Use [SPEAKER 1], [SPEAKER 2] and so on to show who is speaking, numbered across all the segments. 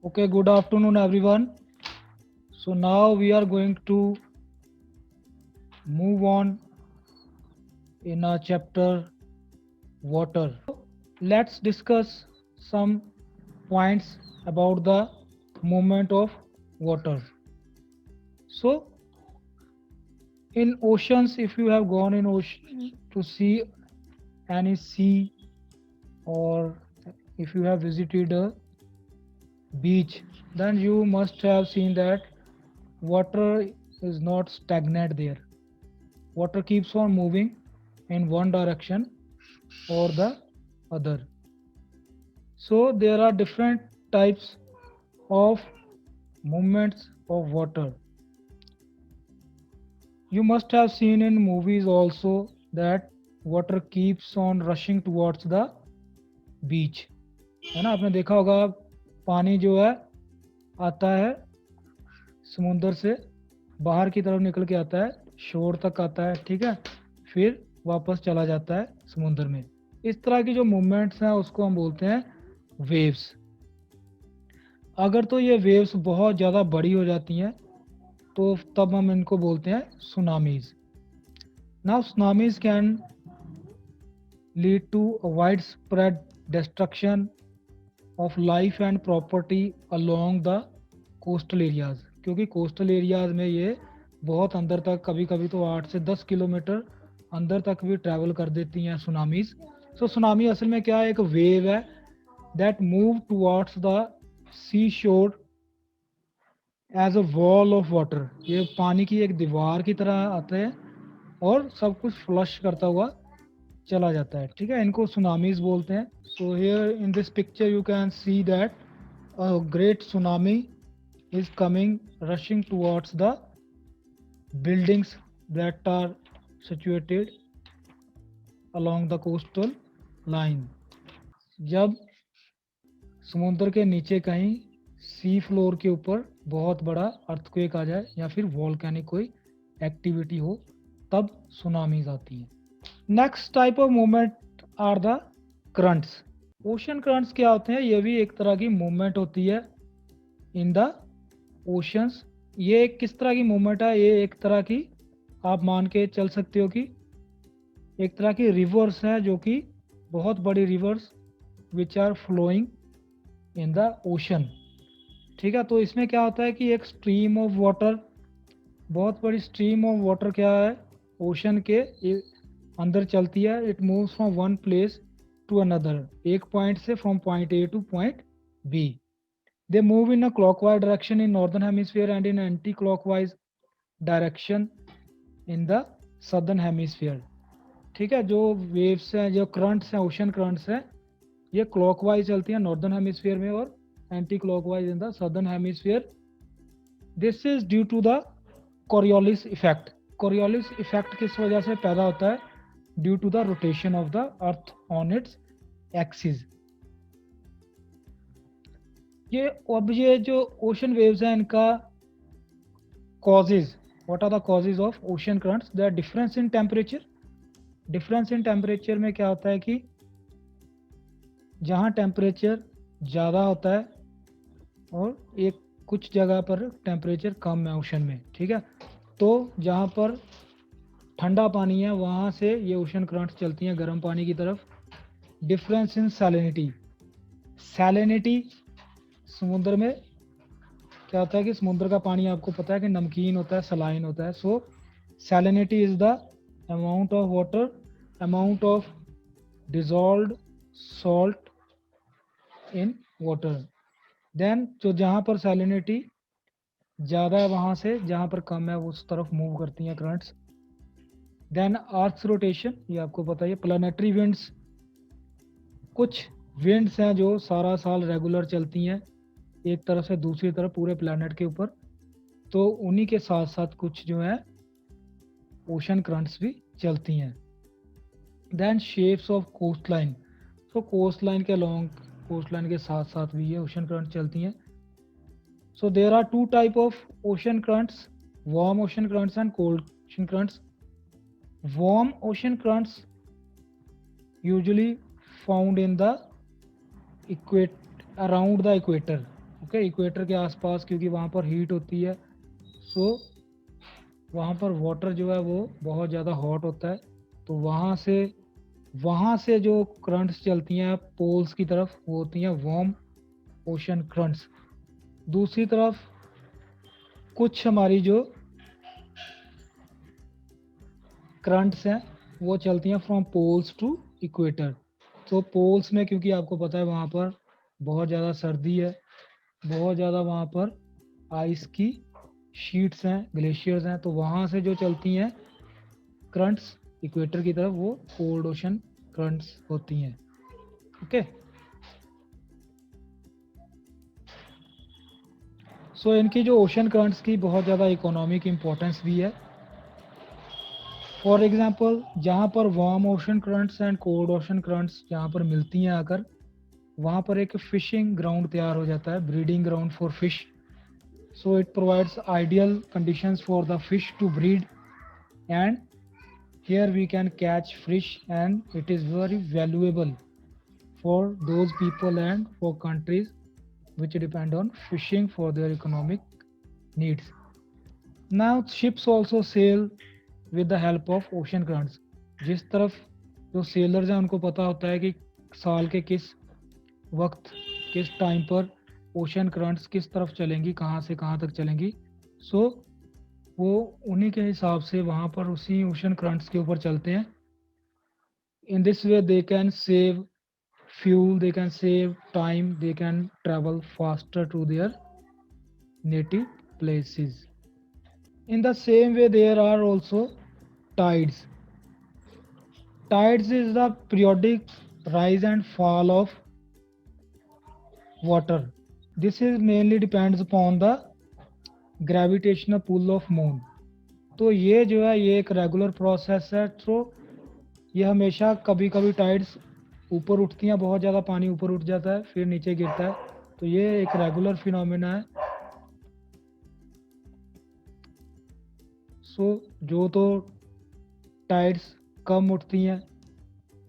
[SPEAKER 1] Okay, good afternoon, everyone. So now we are going to move on in our chapter water. Let's discuss some points about the movement of water. So in oceans, if you have gone in ocean to see any sea, or if you have visited a beach, then you must have seen that water is not stagnant there. Water keeps on moving in one direction or the other. So there are different types of movements of water. You must have seen in movies also that water keeps on rushing towards the beach. है ना, आपने देखा होगा पानी जो है आता है समुंदर से बाहर की तरफ निकल के आता है, शोर तक आता है, ठीक है, फिर वापस चला जाता है समुंदर में। इस तरह की जो मूवमेंट्स हैं उसको हम बोलते हैं वेव्स। अगर तो ये वेव्स बहुत ज़्यादा बड़ी हो जाती हैं तो तब हम इनको बोलते हैं tsunamis. Now tsunamis can lead to wide spread destruction of life and property along the coastal areas, क्योंकि कोस्टल एरियाज में ये बहुत अंदर तक, कभी कभी तो 8 से 10 किलोमीटर अंदर तक भी ट्रैवल कर देती हैं सुनामीज। सो सुनामी असल में क्या है, एक वेव है that move towards the sea shore as a wall of water. ये पानी की एक दीवार की तरह आते हैं और सब कुछ फ्लश करता हुआ चला जाता है, ठीक है, इनको सुनामीज बोलते हैं। So here in this picture you can see that a great tsunami is coming rushing towards the buildings that are situated along the coastal line। जब समुद्र के नीचे कहीं सी फ्लोर के ऊपर बहुत बड़ा अर्थक्वेक आ जाए या फिर वॉल्केनिक कोई एक्टिविटी हो, तब सुनामीज आती हैं। Next type of movement are the currents. Ocean currents क्या होते हैं? ये भी एक तरह की मूवमेंट होती है इन द ओशंस। ये किस तरह की मूवमेंट है? ये एक तरह की, आप मान के चल सकते हो कि एक तरह की रिवर्स है, जो कि बहुत बड़ी rivers which are flowing in the ocean, ठीक है। तो इसमें क्या होता है कि एक स्ट्रीम ऑफ वाटर, बहुत बड़ी स्ट्रीम ऑफ वाटर क्या है, ओशन के अंदर चलती है। It moves from one place to another, एक पॉइंट से from point A to point B. They move in a clockwise direction in northern hemisphere and in anti-clockwise direction in the southern hemisphere, ठीक है। जो waves हैं, जो currents हैं, ocean currents हैं, ये क्लॉकवाइज चलती हैं नॉर्दर्न हेमिस्फीयर में और anticlockwise in the southern hemisphere. This is due to the Coriolis effect. Coriolis effect किस वजह से पैदा होता है? Due to the rotation of the earth on its axis. ये अब ये जो ओशन वेव्स हैं, इनका causes, what are the causes of ocean currents? The difference in temperature. Difference in temperature में क्या होता है कि जहाँ टेम्परेचर ज़्यादा होता है और एक कुछ जगह पर टेम्परेचर कम है ओशन में, ठीक है, तो जहाँ पर ठंडा पानी है वहाँ से ये ओशन करंट्स चलती हैं गर्म पानी की तरफ। Difference in salinity. सैलिनिटी समुद्र में क्या होता है कि समुद्र का पानी आपको पता है कि नमकीन होता है, सलाइन होता है। So salinity is the amount of water, amount of dissolved salt in water. Then जो जहाँ पर सैलिनिटी ज़्यादा है वहाँ से जहाँ पर कम है उस तरफ मूव करती हैं करंट्स। देन अर्थ रोटेशन, ये आपको पता है। प्लानिटरी विंड्स, कुछ विंड्स हैं जो सारा साल रेगुलर चलती हैं एक तरफ से दूसरी तरफ पूरे प्लानट के ऊपर, तो उन्हीं के साथ साथ कुछ जो है ओशन करंट्स भी चलती हैं। Then shapes of coast line. तो कोस्ट लाइन के लॉन्ग, कोस्ट लाइन के साथ साथ भी ये ओशन करंट चलती हैं। So there are two type of ocean currents, warm ocean currents and cold ocean currents. Warm ocean currents usually found in the equate around the equator. Okay, equator के आसपास, क्योंकि वहाँ पर हीट होती है, सो वहाँ पर वाटर जो है वो बहुत ज़्यादा हॉट होता है। तो वहाँ से जो करंट्स चलती हैं पोल्स की तरफ, वो होती हैं वार्म ओशन करंट्स। दूसरी तरफ कुछ हमारी जो करंट्स हैं वो चलती हैं फ्रॉम पोल्स टू इक्वेटर। तो पोल्स में, क्योंकि आपको पता है वहाँ पर बहुत ज़्यादा सर्दी है, बहुत ज़्यादा वहाँ पर आइस की शीट्स हैं, ग्लेशियर्स हैं, तो वहाँ से जो चलती हैं करंट्स इक्वेटर की तरफ, वो कोल्ड ओशन करंट्स होती हैं। ओके, सो इनकी जो ओशन करंट्स की बहुत ज़्यादा इकोनॉमिक इम्पोर्टेंस भी है। फॉर एग्जांपल, जहाँ पर warm ocean currents and cold ocean currents जहाँ पर मिलती हैं आकर, वहाँ पर एक फिशिंग ग्राउंड तैयार हो जाता है, breeding ground for fish. So it provides ideal conditions for the fish to breed, and here we can catch fish, and it is very valuable for those people and for countries which depend on fishing for their economic needs. Now ships also sail with the help of ocean currents. जिस तरफ जो sellers हैं उनको पता होता है कि साल के किस वक्त, किस टाइम पर ओशन करंट्स किस तरफ चलेंगी, कहाँ से कहाँ तक चलेंगी, सो वो उन्हीं के हिसाब से वहाँ पर उसी ओशन करंट्स के ऊपर चलते हैं। In this way they can save fuel, they can save time, they can travel faster to their native places. In the same way, there are also tides. Tides is the periodic rise and fall of water. This is mainly depends upon the gravitational pull of moon. तो ये जो है ये एक regular process है। तो ये हमेशा कभी कभी टाइड्स ऊपर उठती हैं, बहुत ज़्यादा पानी ऊपर उठ जाता है, फिर नीचे गिरता है। तो ये एक रेगुलर फिनोमेना है। सो जो तो टाइड्स कम उठती हैं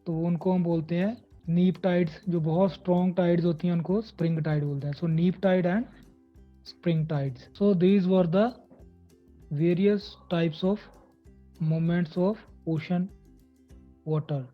[SPEAKER 1] तो उनको हम बोलते हैं नीप टाइड्स। जो बहुत स्ट्रॉन्ग टाइड्स होती हैं उनको स्प्रिंग टाइड बोलते हैं। So neap tide and spring tides. So these were the various types of movements of ocean water.